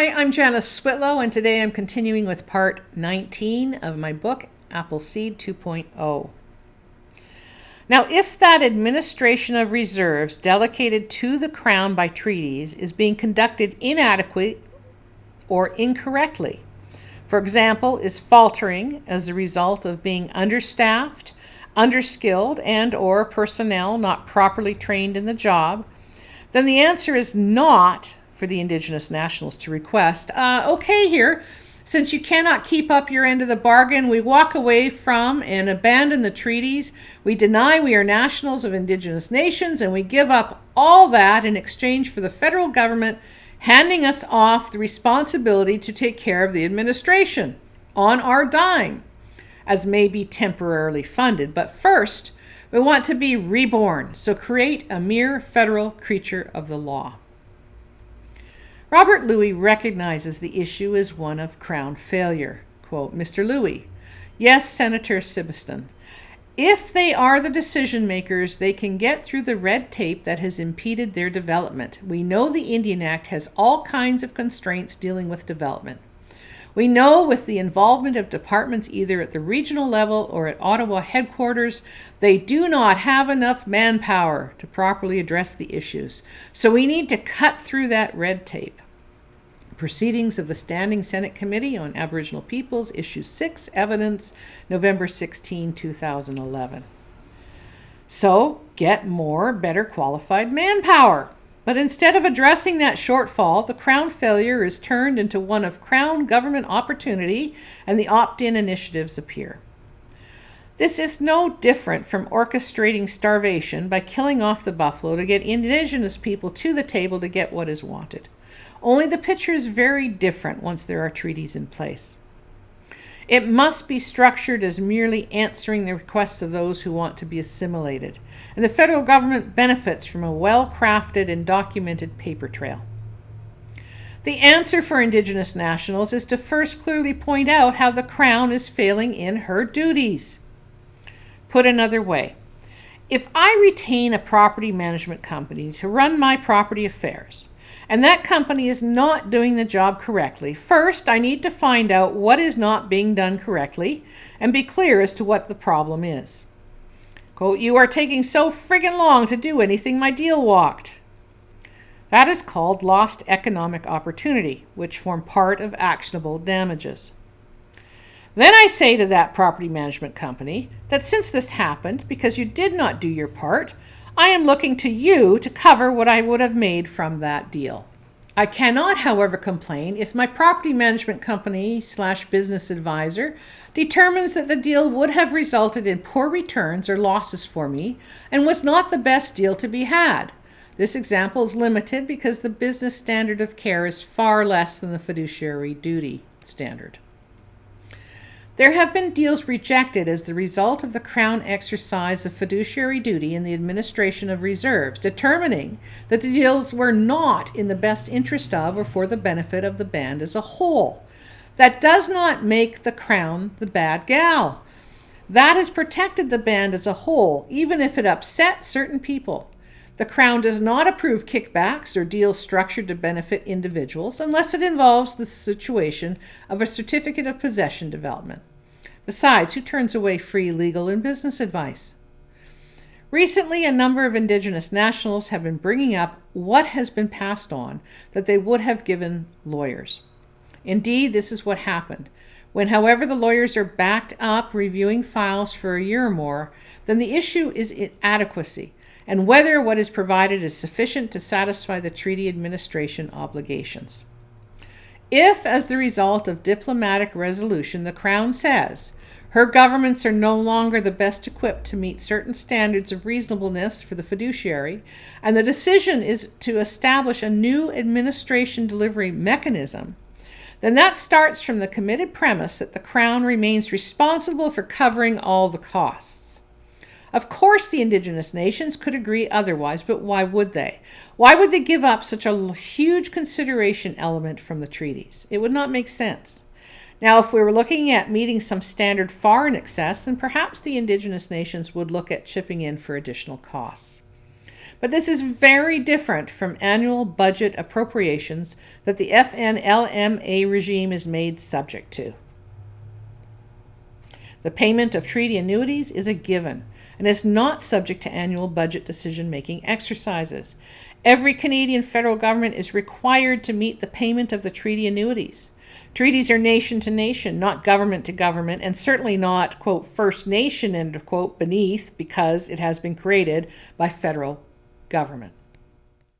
Hi, I'm Janice Switlo, and today I'm continuing with part 19 of my book, Cede 2.0. Now, if that administration of reserves delegated to the Crown by treaties is being conducted inadequately or incorrectly, for example, is faltering as a result of being understaffed, underskilled, and or personnel not properly trained in the job, then the answer is not for the Indigenous nationals to request, okay here, since you cannot keep up your end of the bargain, we walk away from and abandon the treaties, we deny we are nationals of Indigenous nations, and we give up all that in exchange for the federal government handing us off the responsibility to take care of the administration on our dime, as may be temporarily funded. But first, we want to be reborn, so create a mere federal creature of the law. Robert Louis recognizes the issue as one of Crown failure. Quote, Mr. Louis, yes, Senator Sibiston, if they are the decision makers, they can get through the red tape that has impeded their development. We know the Indian Act has all kinds of constraints dealing with development. We know with the involvement of departments either at the regional level or at Ottawa headquarters, they do not have enough manpower to properly address the issues. So we need to cut through that red tape. Proceedings of the Standing Senate Committee on Aboriginal Peoples, Issue 6, Evidence, November 16, 2011. So get more, better qualified manpower. But instead of addressing that shortfall, the Crown failure is turned into one of Crown government opportunity, and the opt-in initiatives appear. This is no different from orchestrating starvation by killing off the buffalo to get Indigenous people to the table to get what is wanted. Only the picture is very different once there are treaties in place. It must be structured as merely answering the requests of those who want to be assimilated, and the federal government benefits from a well-crafted and documented paper trail. The answer for Indigenous nationals is to first clearly point out how the Crown is failing in her duties. Put another way, if I retain a property management company to run my property affairs, and that company is not doing the job correctly, first I need to find out what is not being done correctly and be clear as to what the problem is. Quote, you are taking so friggin' long to do anything, my deal walked. That is called lost economic opportunity, which form part of actionable damages. Then I say to that property management company that since this happened because you did not do your part, I am looking to you to cover what I would have made from that deal. I cannot, however, complain if my property management company / business advisor determines that the deal would have resulted in poor returns or losses for me and was not the best deal to be had. This example is limited because the business standard of care is far less than the fiduciary duty standard. There have been deals rejected as the result of the Crown exercise of fiduciary duty in the administration of reserves, determining that the deals were not in the best interest of or for the benefit of the band as a whole. That does not make the Crown the bad gal. That has protected the band as a whole, even if it upset certain people. The Crown does not approve kickbacks or deals structured to benefit individuals unless it involves the situation of a certificate of possession development. Besides, who turns away free legal and business advice? Recently, a number of Indigenous nationals have been bringing up what has been passed on that they would have given lawyers. Indeed, this is what happened. When, however, the lawyers are backed up reviewing files for a year or more, then the issue is inadequacy and whether what is provided is sufficient to satisfy the treaty administration obligations. If, as the result of diplomatic resolution, the Crown says her governments are no longer the best equipped to meet certain standards of reasonableness for the fiduciary, and the decision is to establish a new administration delivery mechanism, then that starts from the committed premise that the Crown remains responsible for covering all the costs. Of course, the Indigenous nations could agree otherwise, but why would they? Why would they give up such a huge consideration element from the treaties? It would not make sense. Now, if we were looking at meeting some standard far in excess, then perhaps the Indigenous nations would look at chipping in for additional costs. But this is very different from annual budget appropriations that the FNLMA regime is made subject to. The payment of treaty annuities is a given and is not subject to annual budget decision-making exercises. Every Canadian federal government is required to meet the payment of the treaty annuities. Treaties are nation to nation, not government to government, and certainly not, quote, First Nation, end of quote, beneath, because it has been created by federal government.